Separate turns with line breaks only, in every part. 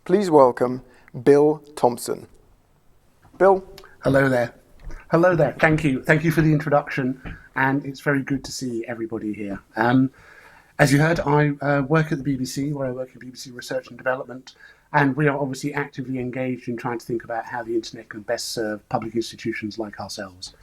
Please welcome Bill Thompson. Bill.
Hello there. Hello there. Thank you. Thank you for the introduction, and it's very good to see everybody here. As you heard, I work at the BBC, where I work in BBC Research and Development, and we are obviously actively engaged in trying to think about how the internet can best serve public institutions like ourselves.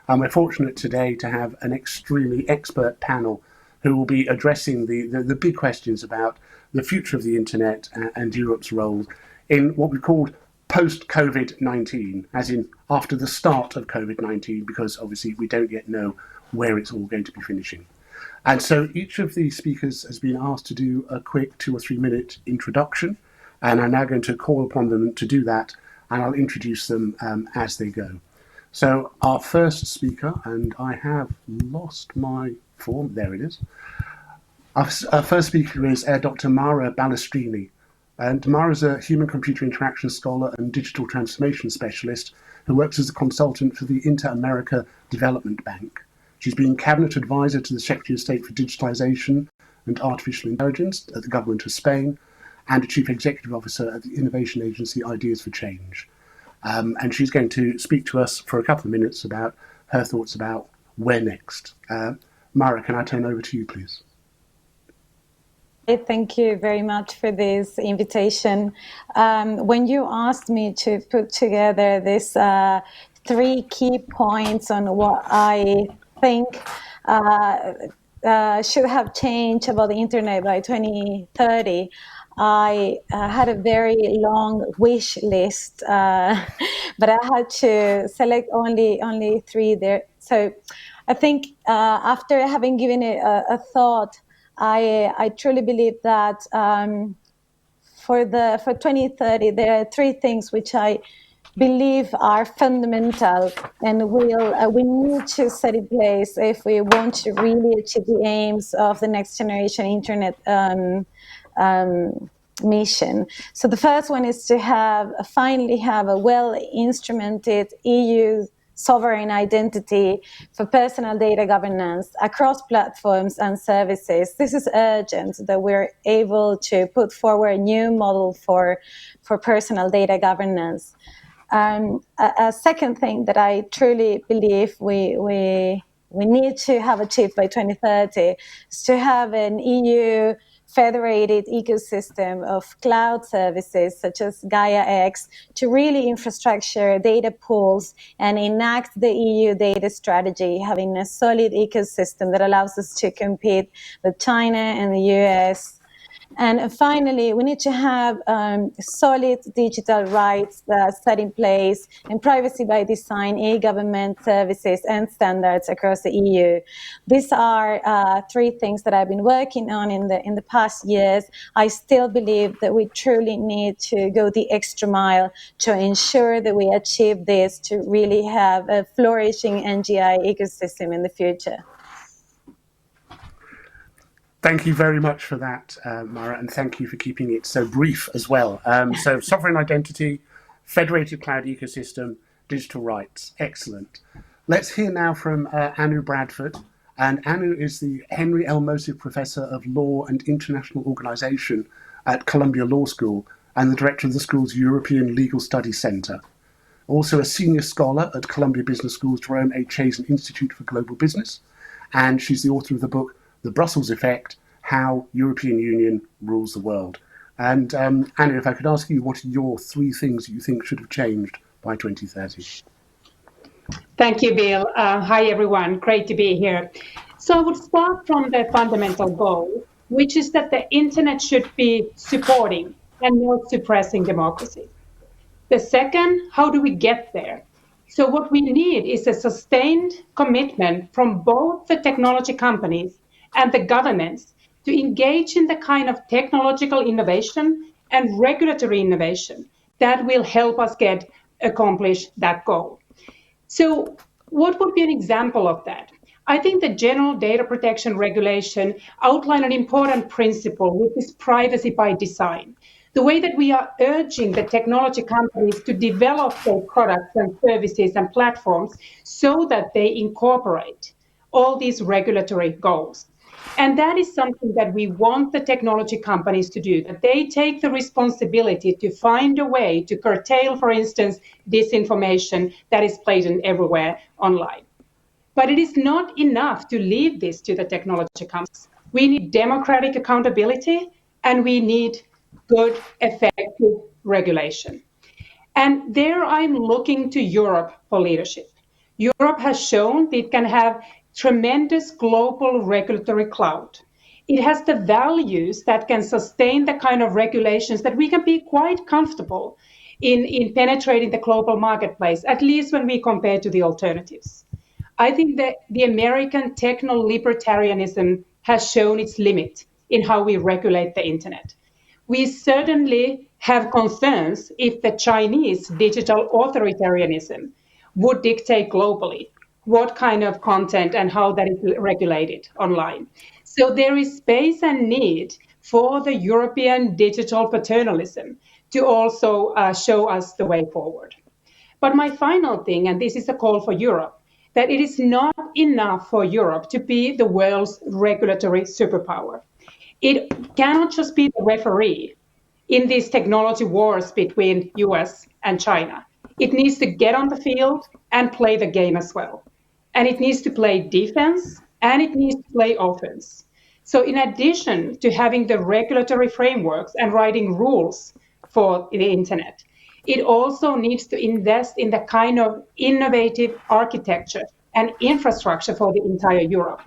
We're fortunate today to have an extremely expert panel who will be addressing the big questions about the future of the internet and Europe's role in what we called post-COVID-19, as in after the start of COVID-19, because obviously we don't yet know where it's all going to be finishing. And so each of the speakers has been asked to do a quick 2 or 3 minute introduction, and I'm now going to call upon them to do that, and I'll introduce them as they go. So our first speaker, and I have lost my form, there it is. Our first speaker is Dr. Mara Balestrini. And Mara is a human-computer interaction scholar and digital transformation specialist who works as a consultant for the Inter-America Development Bank. She's been Cabinet Advisor to the Secretary of State for Digitalization and Artificial Intelligence at the Government of Spain, and a Chief Executive Officer at the innovation agency Ideas for Change. And she's going to speak to us for a couple of minutes about her thoughts about where next. Mara, can I turn over to you, please?
Thank you very much for this invitation. When you asked me to put together this 3 key points on what I think should have changed about the internet by 2030, I had a very long wish list, but I had to select only 3 there. So I think after having given it a thought, I truly believe that for 2030 there are 3 things which I believe are fundamental, and we need to set in place if we want to really achieve the aims of the next generation internet mission. So the first one is to finally have a well-instrumented EU sovereign identity for personal data governance across platforms and services. This is urgent, that we're able to put forward a new model for personal data governance. A second thing that I truly believe we need to have achieved by 2030 is to have an EU federated ecosystem of cloud services such as Gaia X to really infrastructure data pools and enact the EU data strategy, having a solid ecosystem that allows us to compete with China and the US. And finally, we need to have solid digital rights set in place and privacy by design, e-government services and standards across the EU. These are 3 things that I've been working on in the past years. I still believe that we truly need to go the extra mile to ensure that we achieve this, to really have a flourishing NGI ecosystem in the future.
Thank you very much for that, Mara, and thank you for keeping it so brief as well. So sovereign identity, federated cloud ecosystem, digital rights, excellent. Let's hear now from Anu Bradford. And Anu is the Henry L. Mosif Professor of Law and International Organization at Columbia Law School and the director of the school's European Legal Studies Center. Also a senior scholar at Columbia Business School's Jerome A. Chazen Institute for Global Business. And she's the author of the book, The Brussels Effect, How European Union Rules the World. And Anna, if I could ask you, what are your 3 things you think should have changed by 2030?
Thank you, Bill. Hi, everyone. Great to be here. So I would start from the fundamental goal, which is that the internet should be supporting and not suppressing democracy. The second, how do we get there? So what we need is a sustained commitment from both the technology companies and the governments to engage in the kind of technological innovation and regulatory innovation that will help us accomplish that goal. So what would be an example of that? I think the General Data Protection Regulation outlined an important principle, which is privacy by design. The way that we are urging the technology companies to develop their products and services and platforms so that they incorporate all these regulatory goals. And that is something that we want the technology companies to do, that they take the responsibility to find a way to curtail, for instance, disinformation that is blatant everywhere online. But it is not enough to leave this to the technology companies. We need democratic accountability and we need good, effective regulation. And there I'm looking to Europe for leadership. Europe has shown that it can have tremendous global regulatory clout. It has the values that can sustain the kind of regulations that we can be quite comfortable in penetrating the global marketplace, at least when we compare to the alternatives. I think that the American techno-libertarianism has shown its limit in how we regulate the internet. We certainly have concerns if the Chinese digital authoritarianism would dictate globally what kind of content and how that is regulated online. So there is space and need for the European digital paternalism to also show us the way forward. But my final thing, and this is a call for Europe, that it is not enough for Europe to be the world's regulatory superpower. It cannot just be the referee in these technology wars between US and China. It needs to get on the field and play the game as well. And it needs to play defense and it needs to play offense. So in addition to having the regulatory frameworks and writing rules for the internet, it also needs to invest in the kind of innovative architecture and infrastructure for the entire Europe,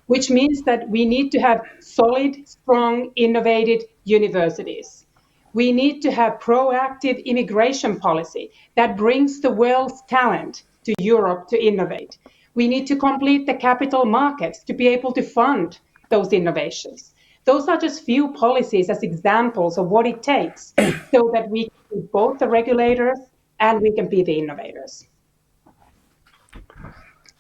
which means that we need to have solid, strong, innovative universities. We need to have proactive immigration policy that brings the world's talent to Europe to innovate. We need to complete the capital markets to be able to fund those innovations. Those are just few policies as examples of what it takes so that we can be both the regulators and we can be the innovators.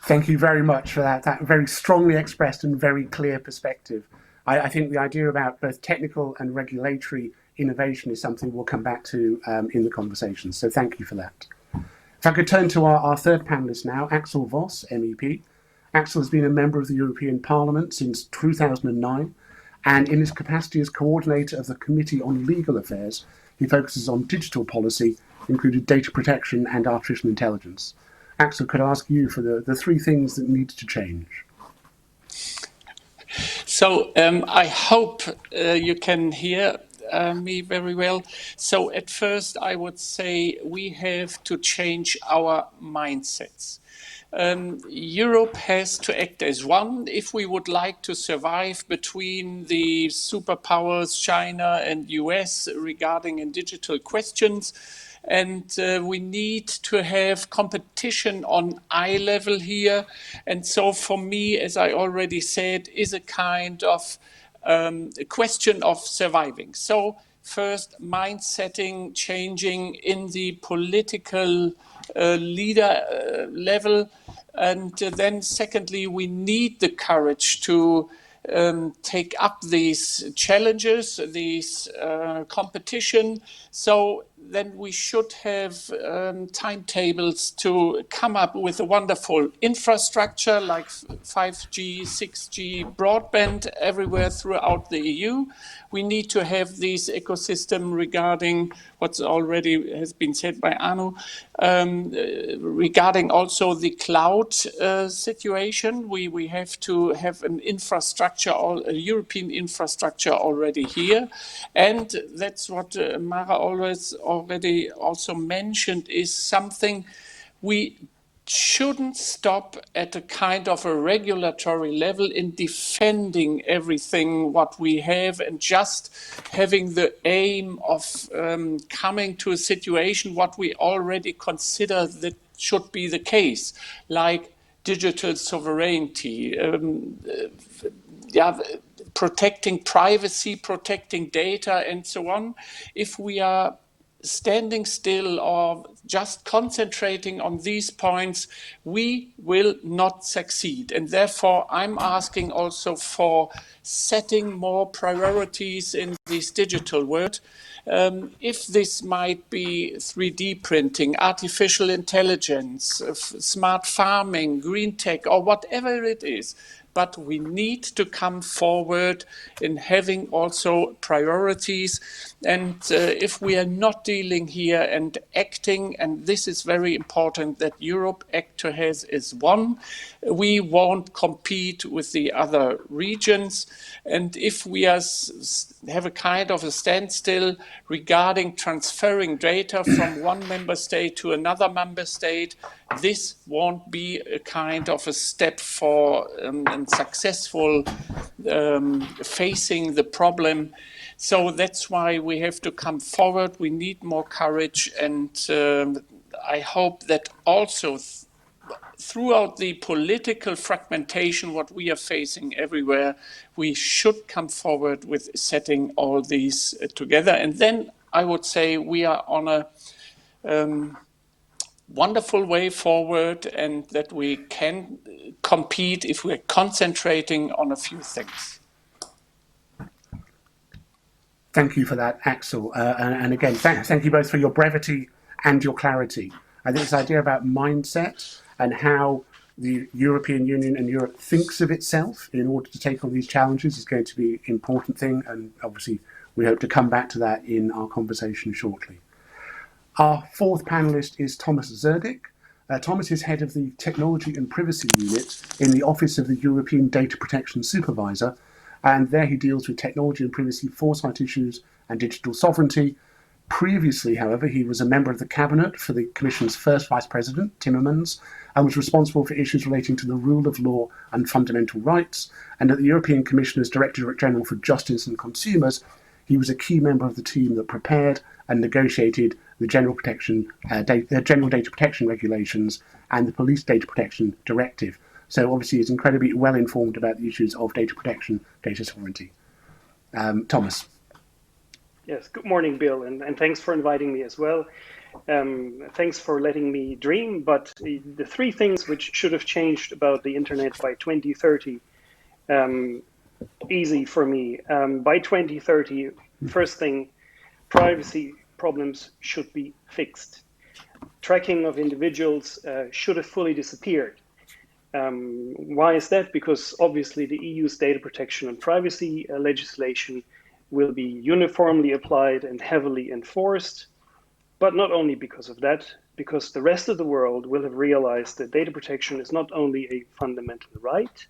Thank you very much for that very strongly expressed and very clear perspective. I think the idea about both technical and regulatory innovation is something we'll come back to in the conversation. So thank you for that. If I could turn to our third panelist now, Axel Voss, MEP. Axel has been a member of the European Parliament since 2009, and in his capacity as coordinator of the Committee on Legal Affairs, he focuses on digital policy, including data protection and artificial intelligence. Axel, could I ask you for the three things that need to change?
So I hope you can hear me very well. So at first I would say we have to change our mindsets. Europe has to act as one if we would like to survive between the superpowers China and US regarding in digital questions. And we need to have competition on eye level here. And so for me, as I already said, is a kind of a question of surviving. So first, mindsetting changing in the political leader level. And then secondly, we need the courage to take up these challenges, these competition. So then we should have timetables to come up with a wonderful infrastructure like 5G, 6G broadband everywhere throughout the EU. We need to have this ecosystem regarding what's already has been said by Anu, regarding also the cloud situation. We have to have an infrastructure, a European infrastructure already here. And that's what Mara already also mentioned, is something we shouldn't stop at a kind of a regulatory level in defending everything what we have and just having the aim of coming to a situation what we already consider that should be the case, like digital sovereignty, protecting privacy, protecting data, and so on. If we are standing still or just concentrating on these points, we will not succeed. And therefore, I'm asking also for setting more priorities in this digital world. If this might be 3D printing, artificial intelligence, smart farming, green tech, or whatever it is, but we need to come forward in having also priorities. And if we are not dealing here and acting, and this is very important that Europe act to has is one, we won't compete with the other regions. And if we have a kind of a standstill regarding transferring data from one member state to another member state, this won't be a kind of a step for successful facing the problem. So that's why we have to come forward. We need more courage, and I hope that also throughout the political fragmentation, what we are facing everywhere, we should come forward with setting all these together. And then I would say we are on a wonderful way forward, and that we can compete if we're concentrating on a few things.
Thank you for that, Axel. And again, thank you both for your brevity and your clarity. I think this idea about mindset and how the European Union and Europe thinks of itself in order to take on these challenges is going to be an important thing. And obviously, we hope to come back to that in our conversation shortly. Our fourth panelist is Thomas Zerdick. Thomas is head of the Technology and Privacy Unit in the Office of the European Data Protection Supervisor, and there he deals with technology and privacy foresight issues and digital sovereignty. Previously, however, he was a member of the Cabinet for the Commission's first Vice President, Timmermans, and was responsible for issues relating to the rule of law and fundamental rights. And at the European Commission as Directorate General for Justice and Consumers, he was a key member of the team that prepared and negotiated the General Data Protection Regulations and the Police Data Protection Directive. So obviously he's incredibly well informed about the issues of data protection, data sovereignty. Thomas.
Yes, good morning, Bill, and thanks for inviting me as well. Thanks for letting me dream, but the three things which should have changed about the internet by 2030, easy for me. By 2030, first thing, privacy problems should be fixed. Tracking of individuals should have fully disappeared. Why is that? Because obviously the EU's data protection and privacy legislation will be uniformly applied and heavily enforced, but not only because of that, because the rest of the world will have realized that data protection is not only a fundamental right,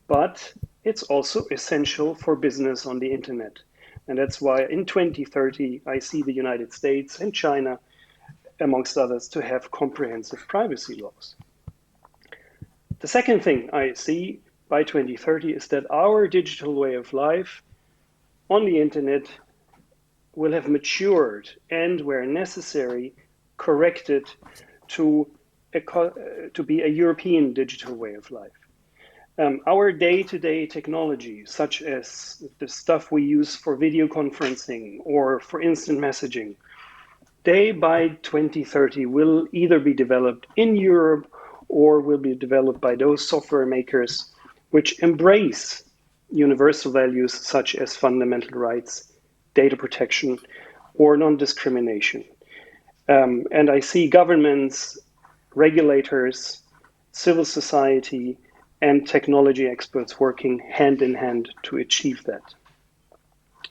but it's also essential for business on the internet. And that's why in 2030, I see the United States and China, amongst others, to have comprehensive privacy laws. The second thing I see by 2030 is that our digital way of life on the internet will have matured and, where necessary, corrected to be a European digital way of life. Our day-to-day technology, such as the stuff we use for video conferencing or for instant messaging, they by 2030 will either be developed in Europe or will be developed by those software makers which embrace universal values such as fundamental rights, data protection, or non-discrimination. And I see governments, regulators, civil society, and technology experts working hand in hand to achieve that.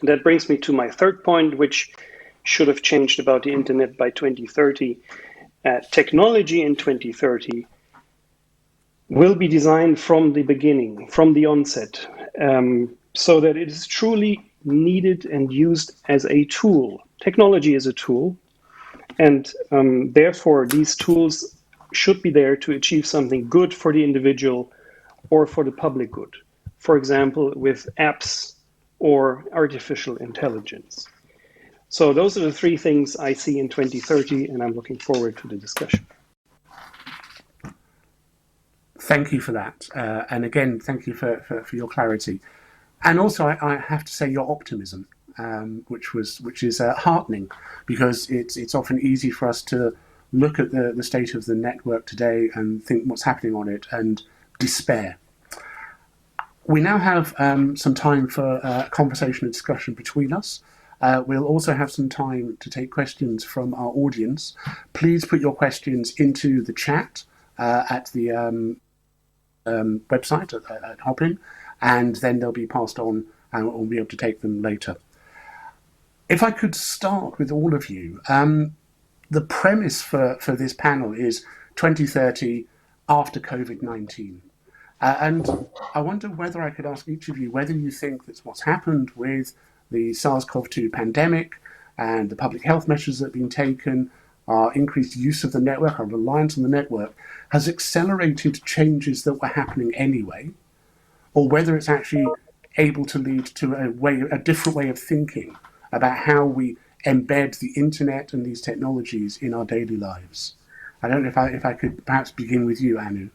That brings me to my third point, which should have changed about the internet by 2030. Technology in 2030 will be designed from the beginning, from the onset, so that it is truly needed and used as a tool. Technology is a tool, and therefore these tools should be there to achieve something good for the individual or for the public good. For example, with apps or artificial intelligence. So those are the three things I see in 2030, and I'm looking forward to the discussion.
Thank you for that. And again, thank you for your clarity. And also, I have to say your optimism, which is heartening, because it's often easy for us to look at the state of the network today and think what's happening on it and despair. We now have some time for conversation and discussion between us. We'll also have some time to take questions from our audience. Please put your questions into the chat at the website at Hopin, and then they'll be passed on and we'll be able to take them later. If I could start with all of you, the premise for this panel is 2030 after COVID-19. And I wonder whether I could ask each of you whether you think that what's happened with the SARS-CoV-2 pandemic and the public health measures that have been taken, our increased use of the network, our reliance on the network, has accelerated changes that were happening anyway, or whether it's actually able to lead to a different way of thinking about how we embed the internet and these technologies in our daily lives. I don't know if I could perhaps begin with you, Anu.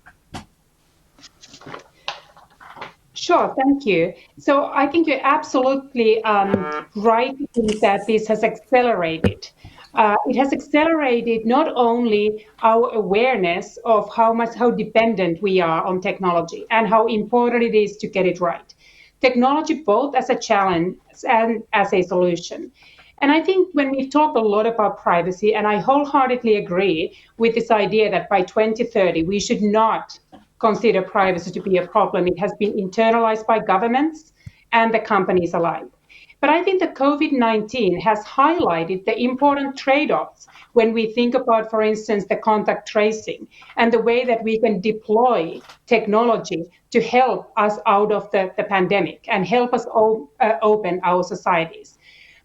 Sure, thank you. So I think you're absolutely right to think that this has accelerated. It has accelerated not only our awareness of how dependent we are on technology and how important it is to get it right. Technology both as a challenge and as a solution. And I think when we talk a lot about privacy, and I wholeheartedly agree with this idea that by 2030 we should not consider privacy to be a problem. It has been internalized by governments and the companies alike. But I think that COVID-19 has highlighted the important trade-offs when we think about, for instance, the contact tracing and the way that we can deploy technology to help us out of the pandemic and help us open our societies.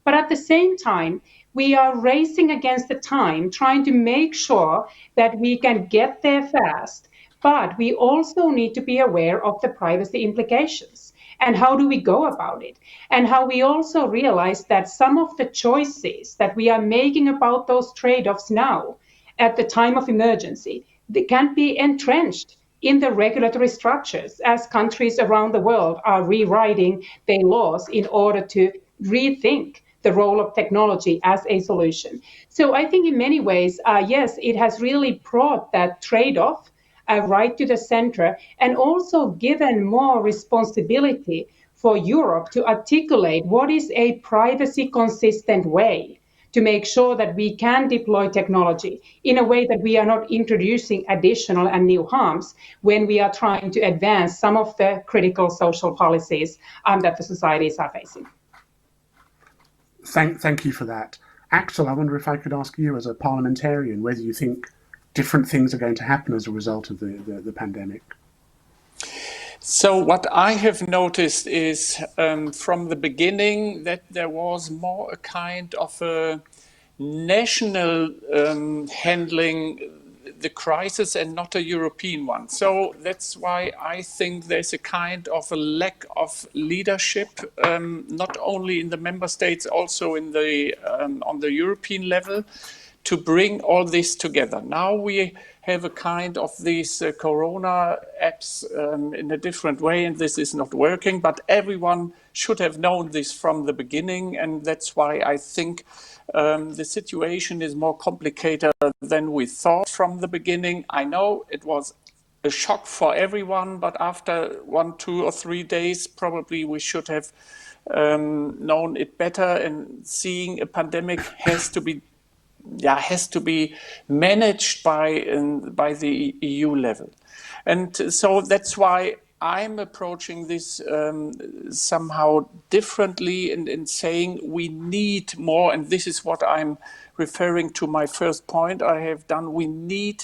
But at the same time, we are racing against the time, trying to make sure that we can get there fast. But we also need to be aware of the privacy implications and how do we go about it, and how we also realize that some of the choices that we are making about those trade-offs now at the time of emergency, they can be entrenched in the regulatory structures as countries around the world are rewriting their laws in order to rethink the role of technology as a solution. So I think in many ways, yes, it has really brought that trade-off right to the center, and also given more responsibility for Europe to articulate what is a privacy consistent way to make sure that we can deploy technology in a way that we are not introducing additional and new harms when we are trying to advance some of the critical social policies that the societies are facing.
Thank you for that. Axel, I wonder if I could ask you as a parliamentarian whether you think different things are going to happen as a result of the pandemic.
So what I have noticed is from the beginning that there was more a kind of a national handling the crisis and not a European one. So that's why I think there's a kind of a lack of leadership, not only in the member states, also in the on the European level, to bring all this together. Now we have a kind of these Corona apps in a different way, and this is not working, but everyone should have known this from the beginning, and that's why I think the situation is more complicated than we thought from the beginning. I know it was a shock for everyone, but after 1, 2 or 3 days, probably we should have known it better, and seeing a pandemic has to be managed by the EU level. And so that's why I'm approaching this somehow differently in saying we need more, and this is what I'm referring to my first point I have done. We need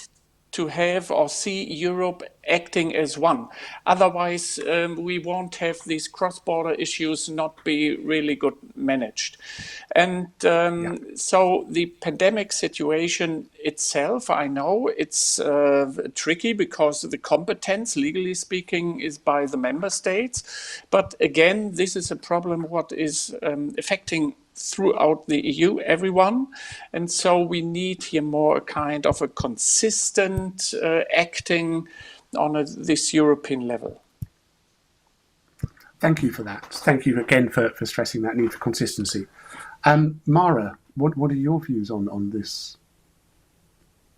to have or see Europe acting as one. Otherwise, we won't have these cross-border issues not be really good managed. And so the pandemic situation itself, I know it's tricky because the competence, legally speaking, is by the member states. But again, this is a problem what is affecting throughout the EU, everyone. And so we need here more a kind of a consistent acting on this European level.
Thank you for that. Thank you again for stressing that need for consistency. Mara, what are your views on this?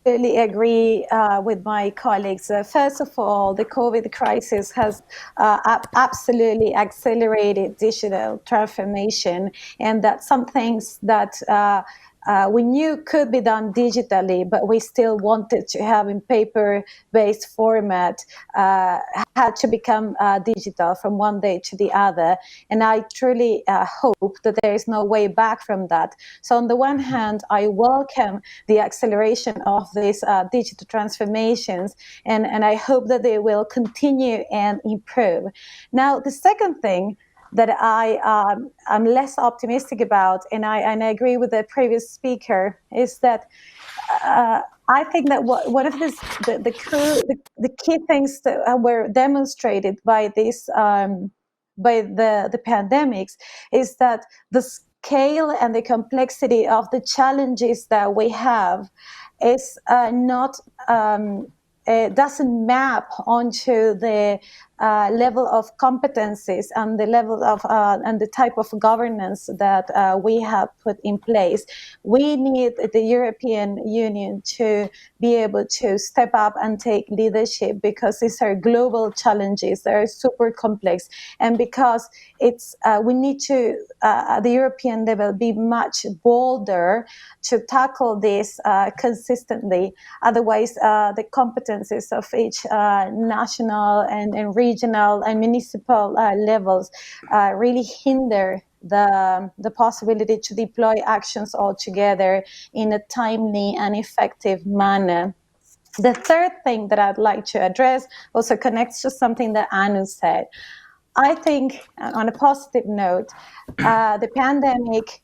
Absolutely agree with my colleagues. First of all, the COVID crisis has absolutely accelerated digital transformation, and that some things that we knew could be done digitally, but we still wanted to have in paper-based format, had to become digital from one day to the other. And I truly hope that there is no way back from that. So on the one hand, I welcome the acceleration of these digital transformations, and I hope that they will continue and improve. Now, the second thing that I'm less optimistic about, and I agree with the previous speaker, is that I think that one of the key things that were demonstrated by this by the pandemics is that the scale and the complexity of the challenges that we have is not doesn't map onto the level of competencies and the level of and the type of governance that we have put in place. We need the European Union to be able to step up and take leadership, because these are global challenges. They are super complex, and because it's we need to at the European level be much bolder to tackle this consistently. Otherwise, the competencies of each national and regional and municipal levels really hinder the possibility to deploy actions altogether in a timely and effective manner. The third thing that I'd like to address also connects to something that Anu said. I think, on a positive note, the pandemic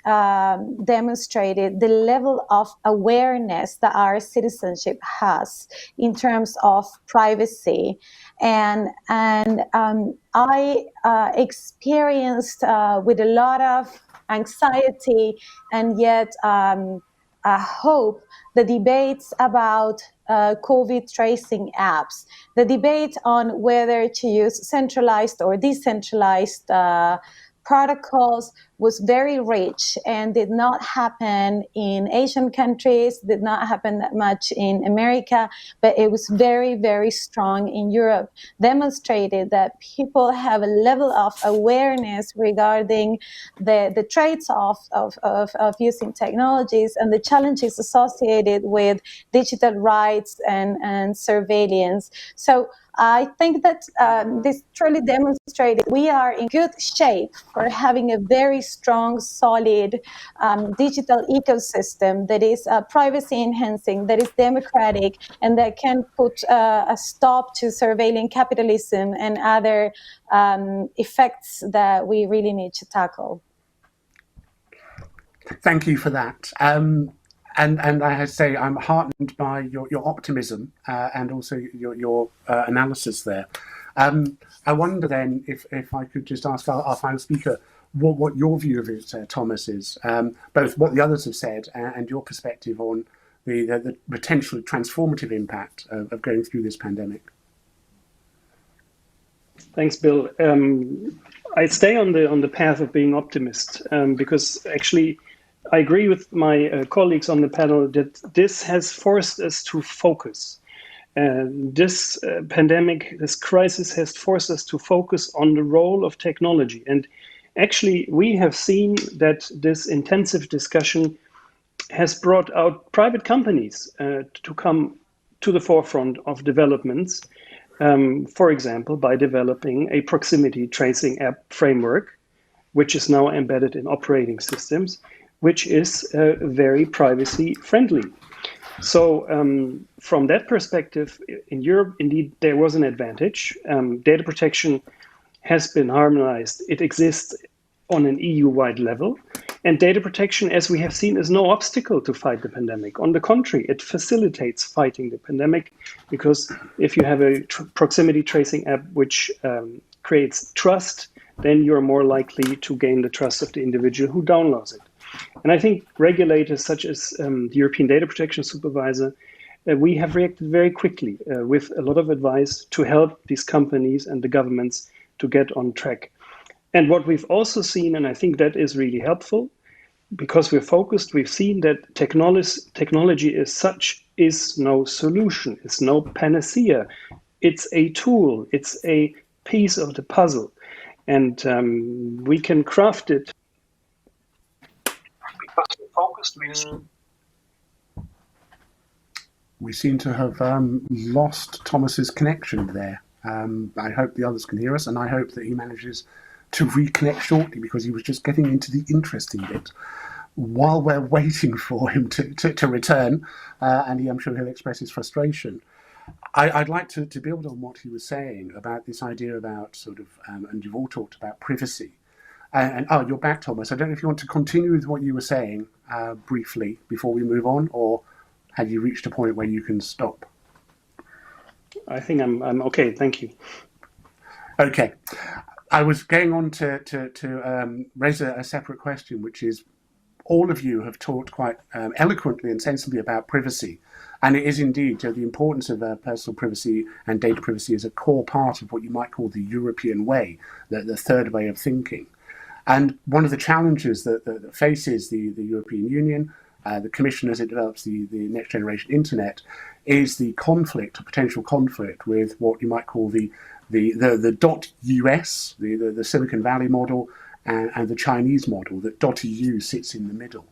demonstrated the level of awareness that our citizenship has in terms of privacy, and I experienced with a lot of anxiety and yet hope the debates about COVID tracing apps, the debate on whether to use centralized or decentralized protocols was very rich and did not happen in Asian countries, did not happen that much in America, but it was very, very strong in Europe, demonstrated that people have a level of awareness regarding the trade-offs of using technologies and the challenges associated with digital rights and surveillance. So I think that this truly demonstrated we are in good shape for having a very strong, solid digital ecosystem that is privacy enhancing, that is democratic, and that can put a stop to surveilling capitalism and other effects that we really need to tackle.
Thank you for that. And I have to say, I'm heartened by your optimism and also your analysis there. I wonder then if I could just ask our final speaker what your view of it, Thomas, is, both what the others have said and your perspective on the potential transformative impact of going through this pandemic.
Thanks, Bill. I stay on the path of being optimist because actually I agree with my colleagues on the panel that this has forced us to focus. This pandemic, this crisis has forced us to focus on the role of technology. And actually, we have seen that this intensive discussion has brought out private companies to come to the forefront of developments, for example, by developing a proximity tracing app framework, which is now embedded in operating systems, which is very privacy friendly. So from that perspective, in Europe, indeed, there was an advantage. Data protection has been harmonized. It exists on an EU-wide level. And data protection, as we have seen, is no obstacle to fight the pandemic. On the contrary, it facilitates fighting the pandemic, because if you have a proximity tracing app which creates trust, then you're more likely to gain the trust of the individual who downloads it. And I think regulators such as the European Data Protection Supervisor, we have reacted very quickly with a lot of advice to help these companies and the governments to get on track. And what we've also seen, and I think that is really helpful, because we're focused, we've seen that technology is such is no solution, it's no panacea. It's a tool, it's a piece of the puzzle. And we can craft it.
We seem to have lost Thomas's connection there. I hope the others can hear us, and I hope that he manages to reconnect shortly, because he was just getting into the interesting bit while we're waiting for him to return, and I'm sure he'll express his frustration. I'd like to build on what he was saying about this idea about sort of, and you've all talked about privacy. And you're back, Thomas. I don't know if you want to continue with what you were saying briefly before we move on, or have you reached a point where you can stop?
I think I'm okay. Thank you.
Okay. I was going on to raise a separate question, which is, all of you have talked quite eloquently and sensibly about privacy. And it is indeed the importance of personal privacy and data privacy is a core part of what you might call the European way, the third way of thinking. And one of the challenges that faces the European Union, the Commission as it develops the next generation internet, is the conflict, a potential conflict with what you might call the .us, the Silicon Valley model, and the Chinese model, that .eu sits in the middle.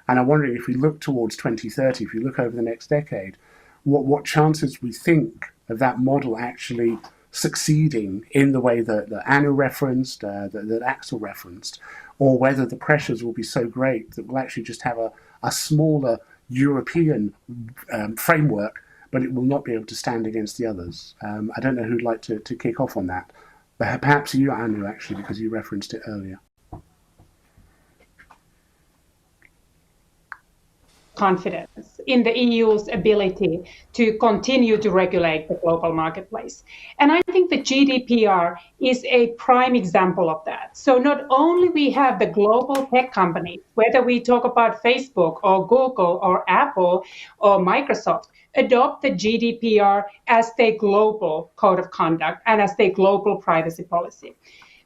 And I'm wondering, if we look towards 2030, if you look over the next decade, what chances we think of that model actually succeeding in the way that Anna referenced, that Axel referenced, or whether the pressures will be so great that we'll actually just have a smaller European framework, but it will not be able to stand against the others. I don't know who'd like to kick off on that. But perhaps you, Anu, actually, because you referenced it earlier.
Confidence in the EU's ability to continue to regulate the global marketplace. And I think the GDPR is a prime example of that. So not only we have the global tech companies, whether we talk about Facebook or Google or Apple or Microsoft, adopt the GDPR as their global code of conduct and as their global privacy policy.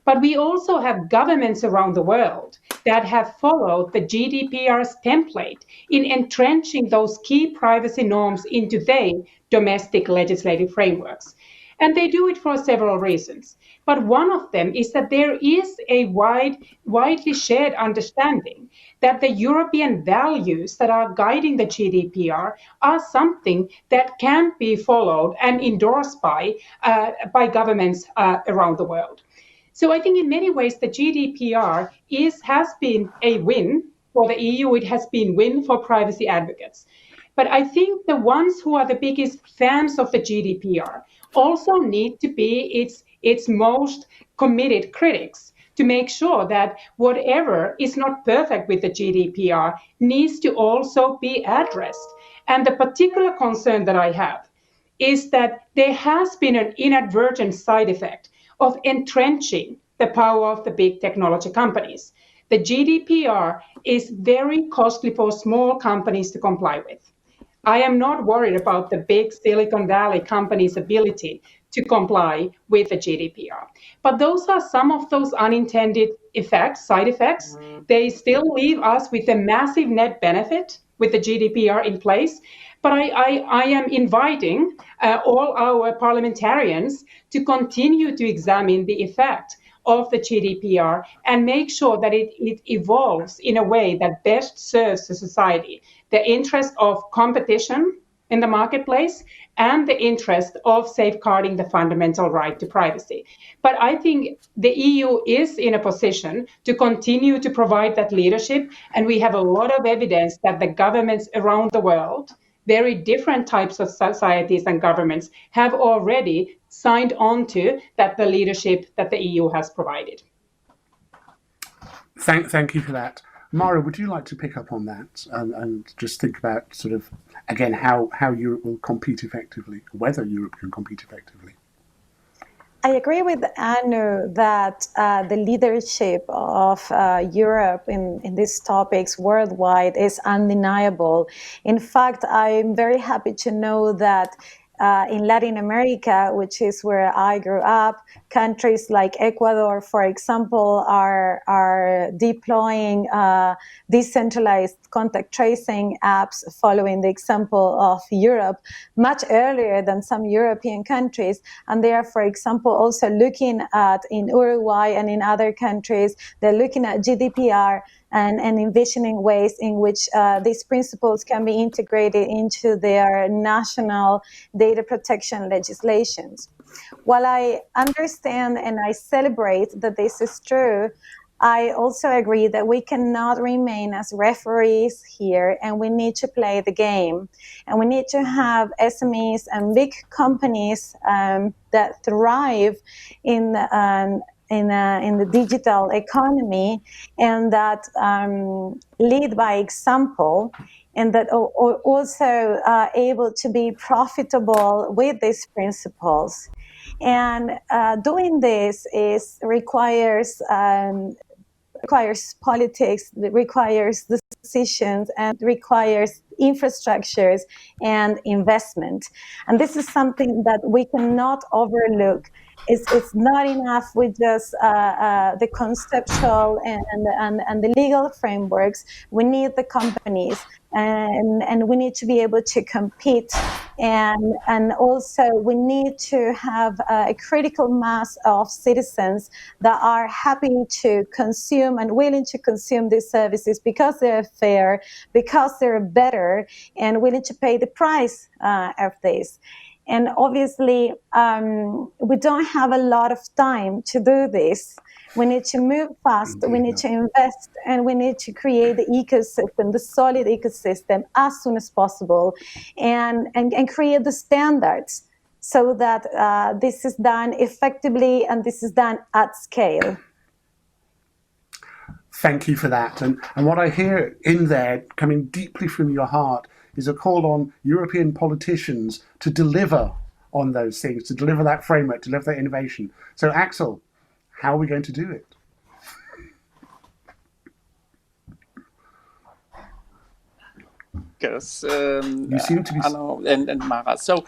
But we also have governments around the world that have followed the GDPR's template in entrenching those key privacy norms into their domestic legislative frameworks. And they do it for several reasons. But one of them is that there is a widely shared understanding that the European values that are guiding the GDPR are something that can be followed and endorsed by governments around the world. So I think in many ways the GDPR has been a win for the EU. It has been a win for privacy advocates. But I think the ones who are the biggest fans of the GDPR also need to be its most committed critics to make sure that whatever is not perfect with the GDPR needs to also be addressed. And the particular concern that I have is that there has been an inadvertent side effect of entrenching the power of the big technology companies. The GDPR is very costly for small companies to comply with. I am not worried about the big Silicon Valley companies' ability to comply with the GDPR. But those are some of those unintended effects, side effects. They still leave us with a massive net benefit with the GDPR in place. But I am inviting all our parliamentarians to continue to examine the effect of the GDPR and make sure that it evolves in a way that best serves the society, the interest of competition in the marketplace and the interest of safeguarding the fundamental right to privacy. But I think the EU is in a position to continue to provide that leadership, and we have a lot of evidence that the governments around the world, very different types of societies and governments, have already signed on to the leadership that the EU has provided.
Thank you for that. Mara, would you like to pick up on that and just think about sort of, again, how Europe will compete effectively, whether Europe can compete effectively?
I agree with Anu that the leadership of Europe in these topics worldwide is undeniable. In fact, I'm very happy to know that in Latin America, which is where I grew up, countries like Ecuador, for example, are deploying decentralized contact tracing apps following the example of Europe much earlier than some European countries. And they are, for example, also looking at, in Uruguay and in other countries, they're looking at GDPR and envisioning ways in which these principles can be integrated into their national data protection legislations. While I understand and I celebrate that this is true, I also agree that we cannot remain as referees here, and we need to play the game. And we need to have SMEs and big companies that thrive in the digital economy, and that lead by example, and that are also able to be profitable with these principles. And doing this requires politics, it requires decisions, and requires infrastructures and investment. And this is something that we cannot overlook. It's not enough with just the conceptual and the legal frameworks. We need the companies, and we need to be able to compete, and also we need to have a critical mass of citizens that are happy to consume and willing to consume these services because they're fair, because they're better, and willing to pay the price of this. And obviously, we don't have a lot of time to do this. We need to move fast, we need to invest, and we need to create the ecosystem, the solid ecosystem, as soon as possible, and create the standards so that this is done effectively and this is done at scale.
Thank you for that. And what I hear in there, coming deeply from your heart, is a call on European politicians to deliver on those things, to deliver that framework, to deliver that innovation. So Axel, how are we going to do it?
Yes,
You seem to be...
Anno and Mara. So,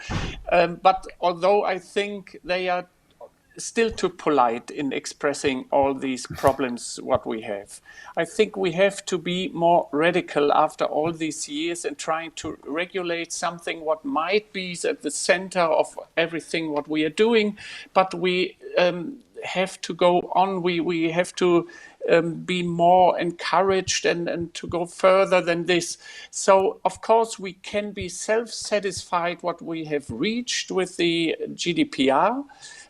but although I think they are still too polite in expressing all these problems what we have, I think we have to be more radical after all these years and trying to regulate something what might be at the center of everything what we are doing, but we have to go on. We have to be more encouraged and to go further than this. So of course we can be self-satisfied what we have reached with the GDPR,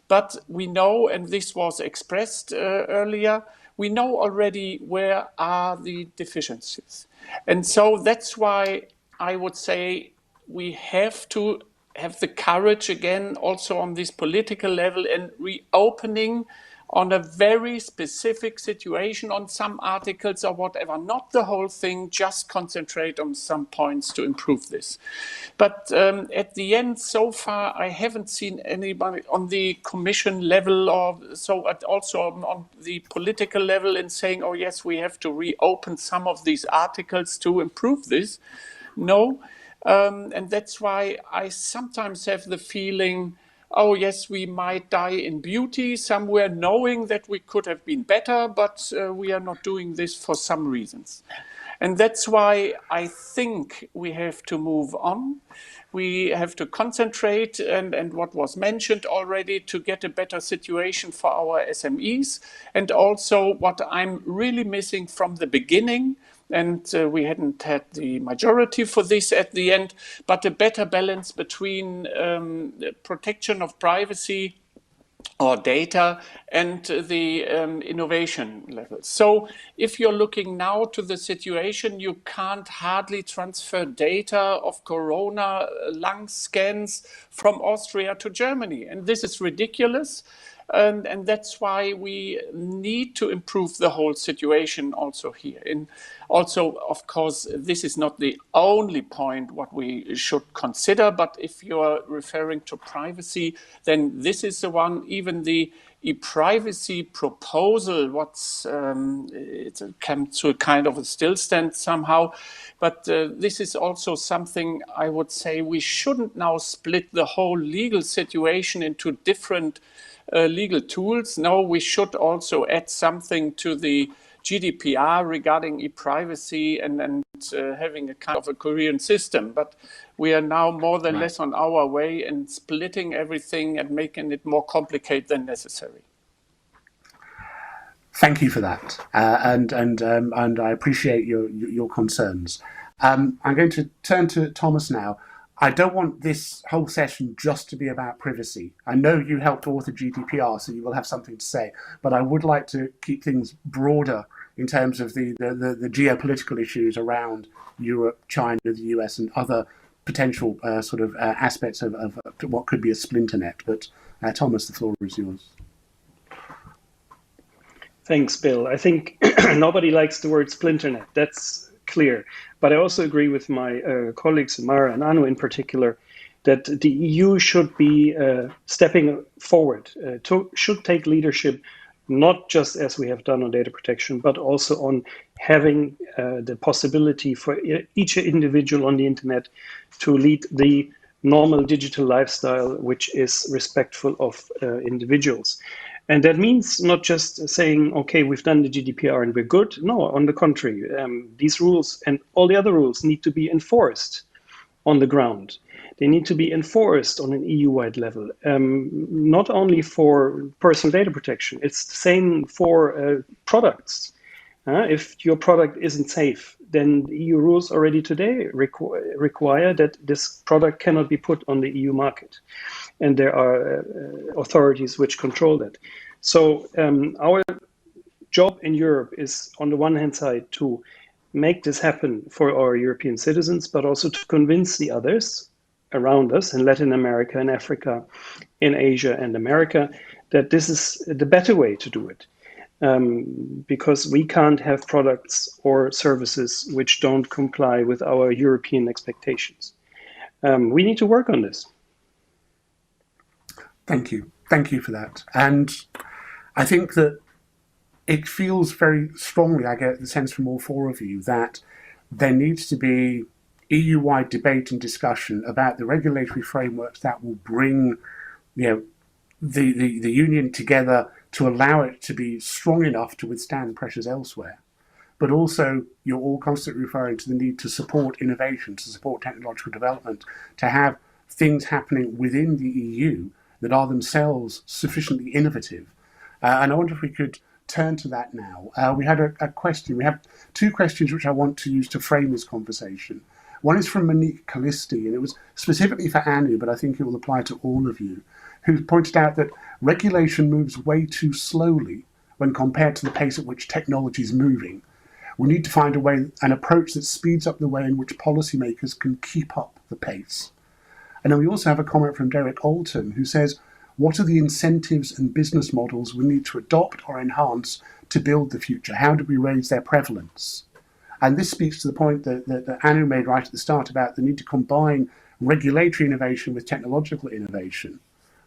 but we know, and this was expressed earlier, we know already where are the deficiencies. And so that's why I would say we have to have the courage again, also on this political level, and reopening on a very specific situation, on some articles or whatever, not the whole thing, just concentrate on some points to improve this. But at the end, so far, I haven't seen anybody on the commission level or so, also on the political level, in saying, oh yes, we have to reopen some of these articles to improve this. No. And that's why I sometimes have the feeling, oh yes, we might die in beauty somewhere, knowing that we could have been better, but we are not doing this for some reasons. And that's why I think we have to move on. We have to concentrate, and what was mentioned already, to get a better situation for our SMEs. And also what I'm really missing from the beginning, and we hadn't had the majority for this at the end, but a better balance between protection of privacy or data and the innovation level. So if you're looking now to the situation, you can't hardly transfer data of corona lung scans from Austria to Germany. And this is ridiculous. And that's why we need to improve the whole situation also here. And also, of course, this is not the only point what we should consider, but if you're referring to privacy, then this is the one. Even the e-privacy proposal, it's come to a kind of a still stand somehow. But this is also something I would say we shouldn't now split the whole legal situation into different legal tools. No, we should also add something to the GDPR regarding e-privacy and having a kind of a coherent system. But we are now more than less on our way and splitting everything and making it more complicated than necessary.
Thank you for that, and I appreciate your concerns. I'm going to turn to Thomas now. I don't want this whole session just to be about privacy. I know you helped author GDPR, so you will have something to say, but I would like to keep things broader in terms of the geopolitical issues around Europe, China, the US, and other potential aspects of what could be a splinter net. But Thomas, the floor is yours.
Thanks, Bill. I think nobody likes the word splinter net. That's clear. But I also agree with my colleagues, Mara and Anu in particular, that the EU should be stepping forward, should take leadership, not just as we have done on data protection, but also on having the possibility for each individual on the internet to lead the normal digital lifestyle, which is respectful of individuals. And that means not just saying, okay, we've done the GDPR and we're good. No, on the contrary, these rules and all the other rules need to be enforced on the ground. They need to be enforced on an EU-wide level, not only for personal data protection. It's the same for products. If your product isn't safe, then the EU rules already today require that this product cannot be put on the EU market. And there are authorities which control that. So our job in Europe is, on the one hand side, to make this happen for our European citizens, but also to convince the others around us in Latin America and Africa, in Asia and America, that this is the better way to do it. Because we can't have products or services which don't comply with our European expectations. We need to work on this.
Thank you. Thank you for that. And I think that it feels very strongly, I get the sense from all four of you, that there needs to be EU-wide debate and discussion about the regulatory frameworks that will bring the union together to allow it to be strong enough to withstand pressures elsewhere. But also, you're all constantly referring to the need to support innovation, to support technological development, to have things happening within the EU that are themselves sufficiently innovative. And I wonder if we could turn to that now. We had a question. We have two questions which I want to use to frame this conversation. One is from Monique Callisti, and it was specifically for Anu, but I think it will apply to all of you, who pointed out that regulation moves way too slowly when compared to the pace at which technology is moving. We need to find an approach that speeds up the way in which policymakers can keep up the pace. And then we also have a comment from Derek Alton, who says, what are the incentives and business models we need to adopt or enhance to build the future? How do we raise their prevalence? And this speaks to the point that Anu made right at the start about the need to combine regulatory innovation with technological innovation.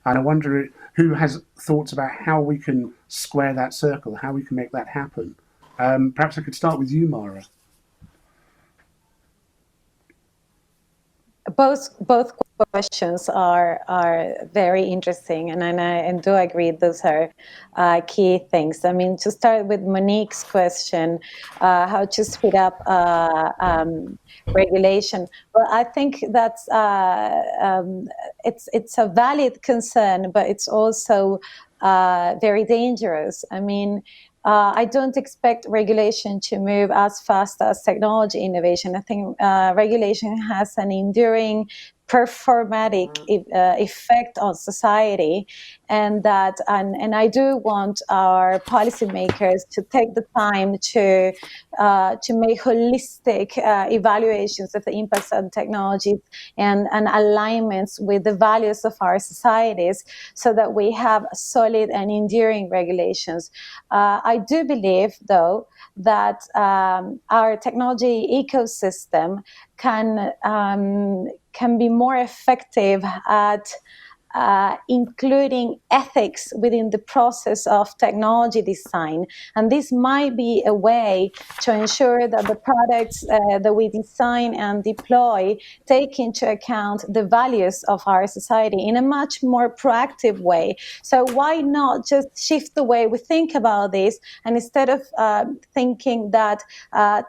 And I wonder who has thoughts about how we can square that circle, how we can make that happen. Perhaps I could start with you, Mara.
Both questions are very interesting, and I do agree those are key things. I mean, to start with Monique's question, how to speed up regulation. Well, I think that's it's a valid concern, but it's also very dangerous. I mean, I don't expect regulation to move as fast as technology innovation. I think regulation has an enduring performatic effect on society, and I do want our policymakers to take the time to make holistic evaluations of the impacts on technologies and alignments with the values of our societies, so that we have solid and enduring regulations. I do believe, though, that our technology ecosystem can be more effective at including ethics within the process of technology design. And this might be a way to ensure that the products that we design and deploy take into account the values of our society in a much more proactive way. So why not just shift the way we think about this, and instead of thinking that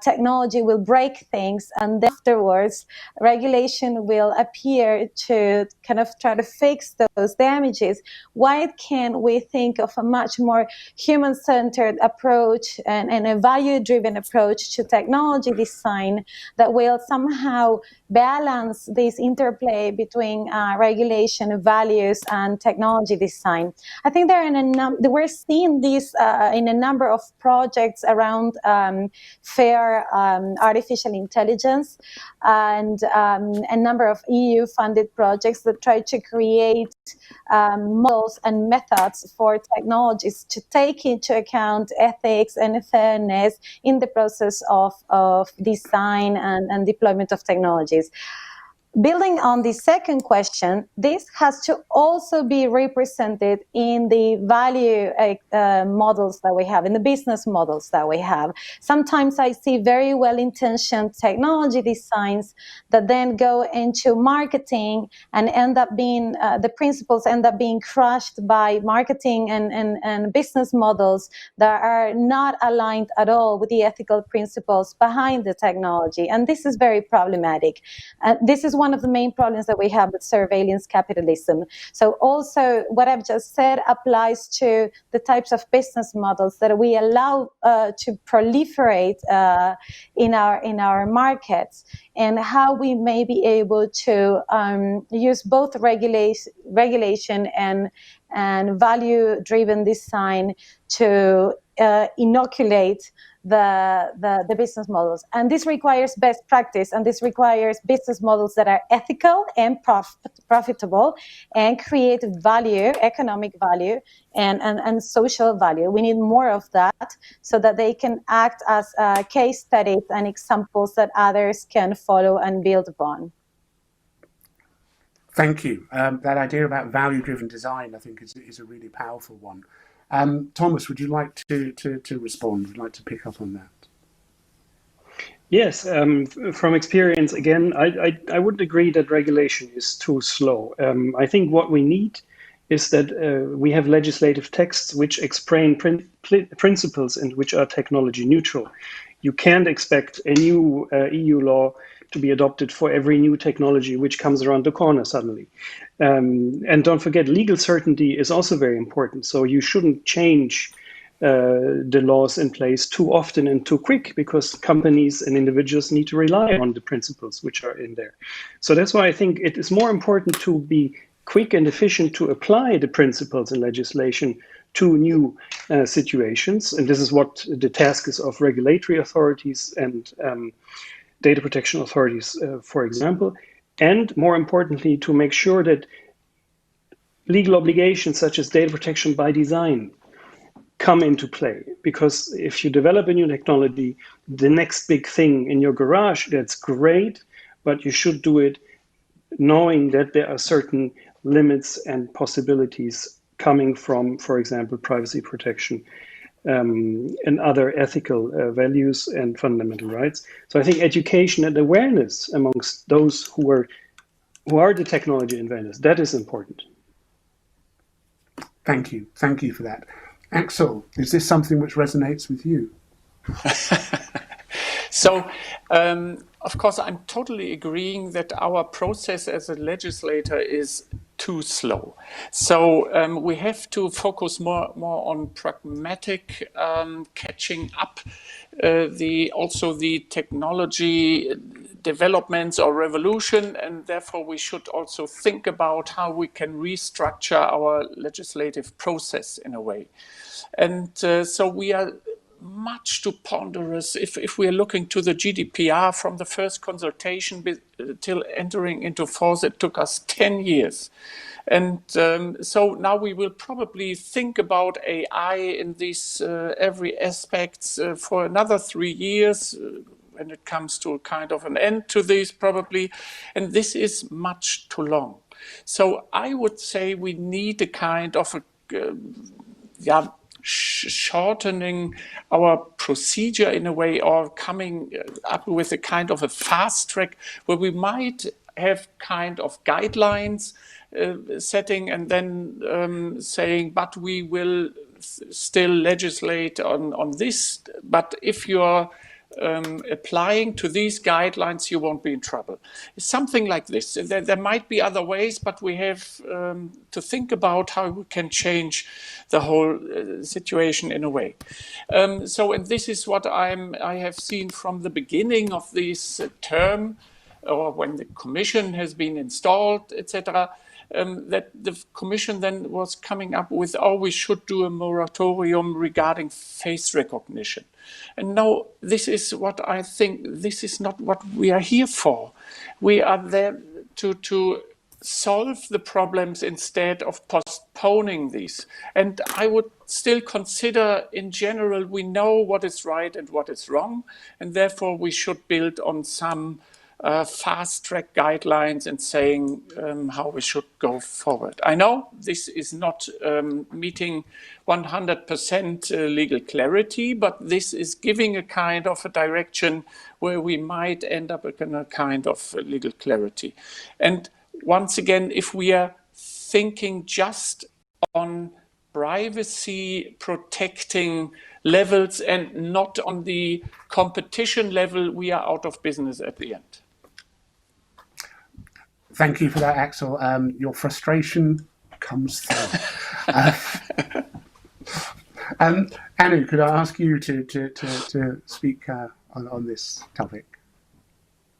technology will break things and then afterwards regulation will appear to kind of try to fix those damages, why can't we think of a much more human-centered approach and a value-driven approach to technology design that will somehow balance this interplay between regulation, values, and technology design? I think we're seeing this in a number of projects around fair artificial intelligence, and a number of EU-funded projects that try to create models and methods for technologies to take into account ethics and fairness in the process of design and deployment of technologies. Building on the second question, this has to also be represented in the value models that we have, in the business models that we have. Sometimes I see very well-intentioned technology designs that then go into marketing and end up being, the principles end up being crushed by marketing and business models that are not aligned at all with the ethical principles behind the technology. And this is very problematic. This is one of the main problems that we have with surveillance capitalism. So also what I've just said applies to the types of business models that we allow to proliferate in our markets, and how we may be able to use both regulation and value-driven design to inoculate the business models. And this requires best practice, and this requires business models that are ethical and profitable and create value, economic value, and social value. We need more of that so that they can act as case studies and examples that others can follow and build upon.
Thank you. That idea about value-driven design, I think, is a really powerful one. Thomas, would you like to respond? Would you like to pick up on that?
Yes, from experience, again, I would agree that regulation is too slow. I think what we need is that we have legislative texts which explain principles and which are technology neutral. You can't expect a new EU law to be adopted for every new technology which comes around the corner suddenly. And don't forget, legal certainty is also very important. So you shouldn't change the laws in place too often and too quick, because companies and individuals need to rely on the principles which are in there. So that's why I think it is more important to be quick and efficient to apply the principles in legislation to new situations. And this is what the task is of regulatory authorities and data protection authorities, for example. And more importantly, to make sure that legal obligations such as data protection by design come into play. Because if you develop a new technology, the next big thing in your garage, that's great, but you should do it knowing that there are certain limits and possibilities coming from, for example, privacy protection and other ethical values and fundamental rights. So I think education and awareness amongst those who are the technology inventors, that is important.
Thank you for that. Axel, is this something which resonates with you?
So, of course, I'm totally agreeing that our process as a legislator is too slow. So we have to focus more on pragmatic catching up also the technology developments or revolution, and therefore we should also think about how we can restructure our legislative process in a way. And so we are much too ponderous. If we are looking to the GDPR, from the first consultation till entering into force, it took us 10 years. And so now we will probably think about AI in these every aspects for another 3 years when it comes to kind of an end to these probably. And this is much too long. So I would say we need a kind of shortening our procedure in a way, or coming up with a kind of a fast track where we might have kind of guidelines setting and then saying, but we will still legislate on this. But if you're applying to these guidelines, you won't be in trouble. Something like this. There might be other ways, but we have to think about how we can change the whole situation in a way. And this is what I have seen from the beginning of this term, or when the Commission has been installed, etc. That the Commission then was coming up with, we should do a moratorium regarding face recognition. And now this is what I think, this is not what we are here for. We are there to solve the problems instead of postponing these. And I would still consider, in general, we know what is right and what is wrong, and therefore we should build on some fast-track guidelines and saying how we should go forward. I know this is not meeting 100% legal clarity, but this is giving a kind of a direction where we might end up in a kind of legal clarity. And once again, if we are thinking just on privacy protecting levels and not on the competition level, we are out of business at the end.
Thank you for that, Axel. Your frustration comes through. Anu, could I ask you to speak on this topic?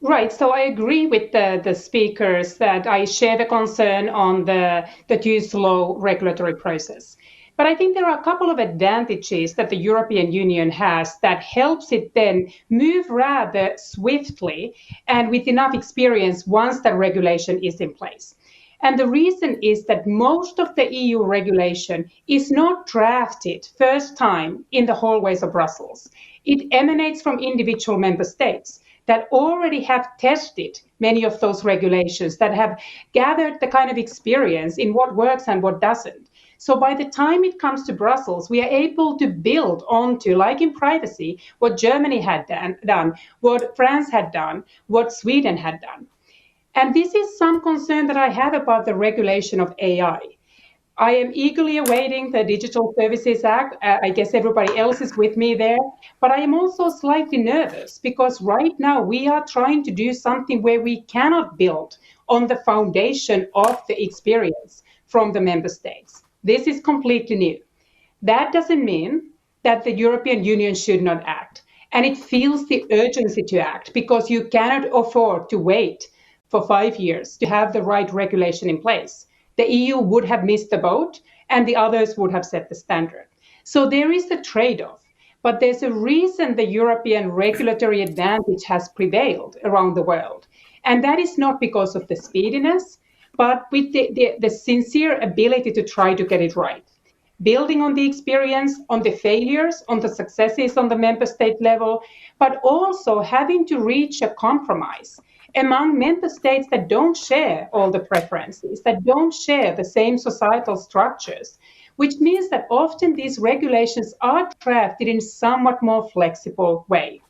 Right. So I agree with the speakers that I share the concern on the too slow regulatory process. But I think there are a couple of advantages that the European Union has that helps it then move rather swiftly and with enough experience once the regulation is in place. And the reason is that most of the EU regulation is not drafted first time in the hallways of Brussels. It emanates from individual member states that already have tested many of those regulations, that have gathered the kind of experience in what works and what doesn't. So by the time it comes to Brussels, we are able to build onto, like in privacy, what Germany had done, what France had done, what Sweden had done. And this is some concern that I have about the regulation of AI. I am eagerly awaiting the Digital Services Act. I guess everybody else is with me there. But I am also slightly nervous because right now we are trying to do something where we cannot build on the foundation of the experience from the member states. This is completely new. That doesn't mean that the European Union should not act. And it feels the urgency to act because you cannot afford to wait for 5 years to have the right regulation in place. The EU would have missed the boat and the others would have set the standard. So there is a trade-off, but there's a reason the European regulatory advantage has prevailed around the world. And that is not because of the speediness, but with the sincere ability to try to get it right. Building on the experience, on the failures, on the successes on the member state level, but also having to reach a compromise among member states that don't share all the preferences, that don't share the same societal structures, which means that often these regulations are drafted in a somewhat more flexible way.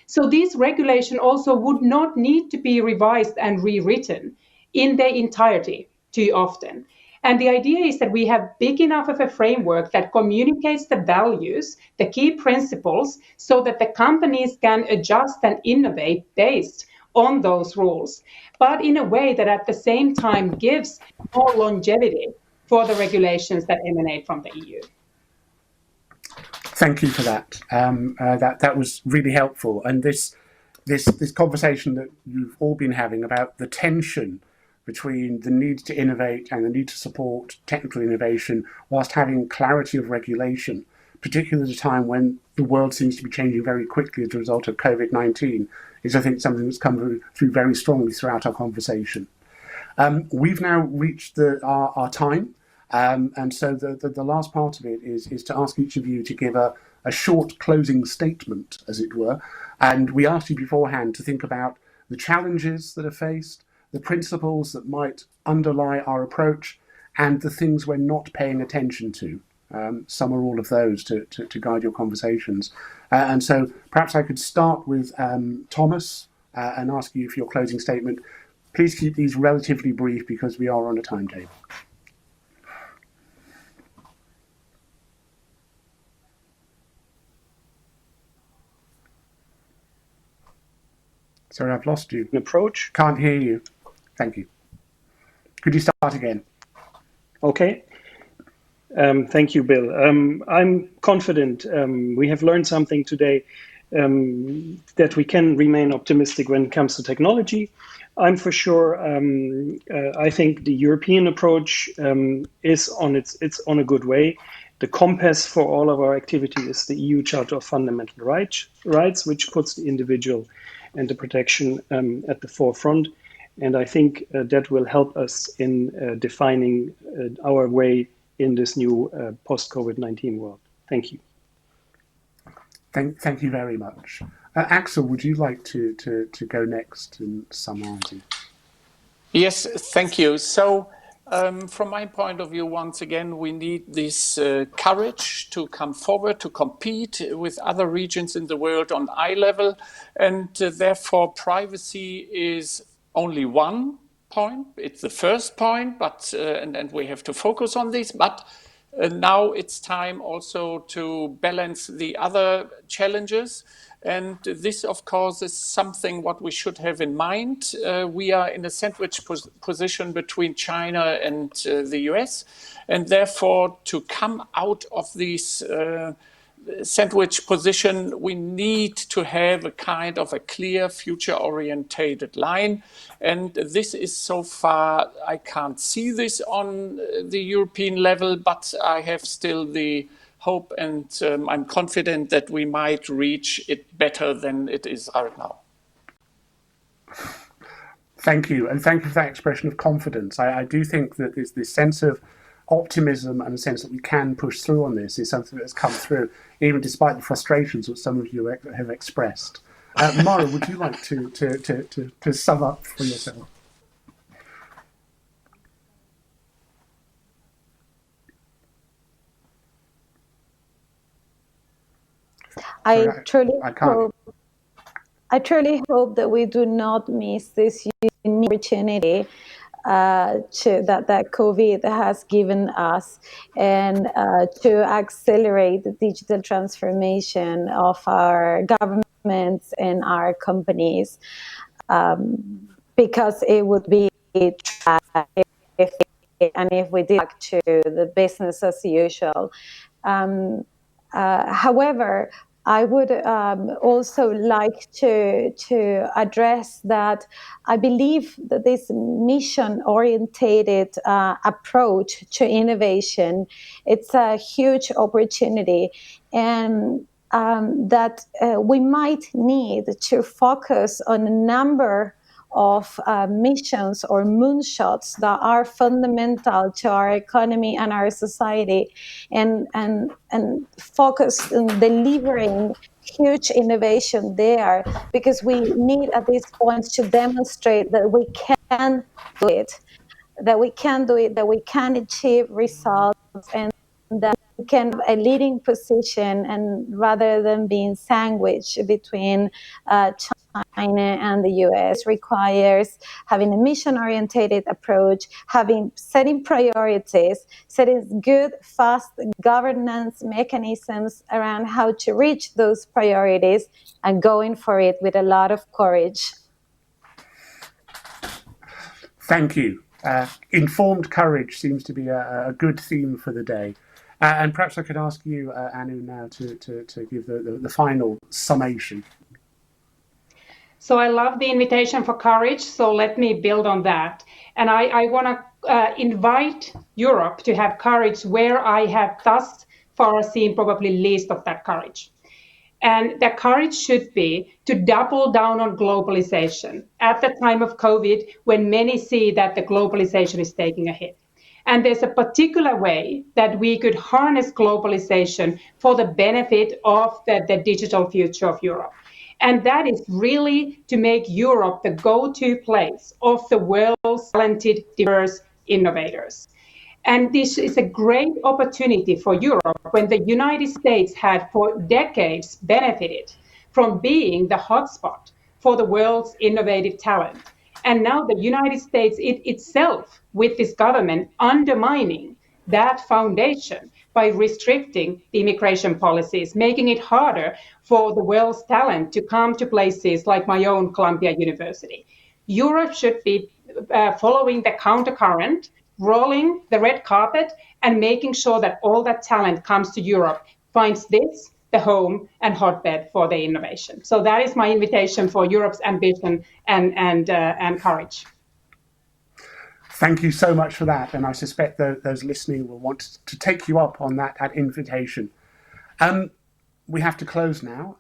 So these regulations also would not need to be revised and rewritten in their entirety too often. And the idea is that we have big enough of a framework that communicates the values, the key principles, so that the companies can adjust and innovate based on those rules, but in a way that at the same time gives more longevity for the regulations that emanate from the EU.
Thank you for that. That was really helpful. And this conversation that you've all been having about the tension between the need to innovate and the need to support technical innovation whilst having clarity of regulation, particularly at a time when the world seems to be changing very quickly as a result of COVID-19, is, I think, something that's come through very strongly throughout our conversation. We've now reached our time, and so the last part of it is to ask each of you to give a short closing statement, as it were. And we asked you beforehand to think about the challenges that are faced, the principles that might underlie our approach, and the things we're not paying attention to. Some or all of those to guide your conversations. And so perhaps I could start with Thomas and ask you for your closing statement. Please keep these relatively brief because we are on a timetable. Sorry, I've lost you.
An approach?
Can't hear you. Thank you. Could you start again?
Okay. Thank you, Bill. I'm confident we have learned something today, that we can remain optimistic when it comes to technology. I'm for sure, I think the European approach is it's on a good way. The compass for all of our activity is the EU Charter of Fundamental Rights, which puts the individual and the protection at the forefront. And I think that will help us in defining our way in this new post-COVID-19 world. Thank you.
Thank you very much. Axel, would you like to go next and summarize?
Yes, thank you. So from my point of view, once again, we need this courage to come forward, to compete with other regions in the world on eye level. And therefore, privacy is only one point. It's the first point, but and we have to focus on this. But now it's time also to balance the other challenges. And this, of course, is something what we should have in mind. We are in a sandwich position between China and the US. And therefore, to come out of this sandwich position, we need to have a kind of a clear future-orientated line. And this is so far, I can't see this on the European level, but I have still the hope and I'm confident that we might reach it better than it is right now.
Thank you. And thank you for that expression of confidence. I do think that there's this sense of optimism and a sense that we can push through on this is something that's come through, even despite the frustrations that some of you have expressed. Mara, would you like to sum up for yourself?
I truly hope that we do not miss this unique opportunity that COVID has given us, and to accelerate the digital transformation of our governments and our companies, because it would be if we did back to the business as usual. However, I would also like to address that I believe that this mission-orientated approach to innovation, it's a huge opportunity, and that we might need to focus on a number of missions or moonshots that are fundamental to our economy and our society, and focus on delivering huge innovation there, because we need at this point to demonstrate that we can do it, that we can achieve results, and that we can have a leading position, and rather than being sandwiched between China and the US, requires having a mission-oriented approach, setting priorities, setting good, fast governance mechanisms around how to reach those priorities, and going for it with a lot of courage.
Thank you. Informed courage seems to be a good theme for the day. And perhaps I could ask you, Anu, now to give the final summation.
So I love the invitation for courage, so let me build on that. And I want to invite Europe to have courage where I have thus far seen probably least of that courage. And that courage should be to double down on globalization at the time of COVID, when many see that the globalization is taking a hit. And there's a particular way that we could harness globalization for the benefit of the digital future of Europe. And that is really to make Europe the go-to place of the world's talented, diverse innovators. And this is a great opportunity for Europe when the United States had for decades benefited from being the hotspot for the world's innovative talent. And now the United States itself, with this government, undermining that foundation by restricting the immigration policies, making it harder for the world's talent to come to places like my own Columbia University. Europe should be following the countercurrent, rolling the red carpet, and making sure that all that talent comes to Europe, finds this the home and hotbed for the innovation. So that is my invitation for Europe's ambition and courage.
Thank you so much for that, and I suspect that those listening will want to take you up on that invitation. We have to close now.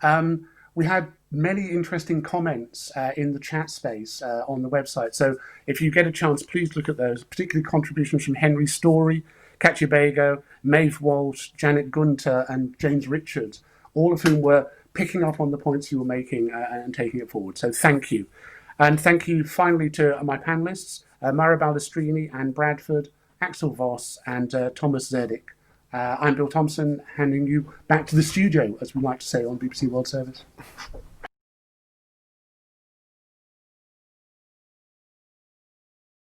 We had many interesting comments in the chat space on the website, so if you get a chance, please look at those, particularly contributions from Henry Story, Katja Bago, Maeve Walsh, Janet Gunter, and James Richards, all of whom were picking up on the points you were making and taking it forward. So thank you. And thank you finally to my panelists, Mara Balestrini and Bradford, Axel Voss and Thomas Zerdick. I'm Bill Thompson, handing you back to the studio, as we like to say on BBC World Service.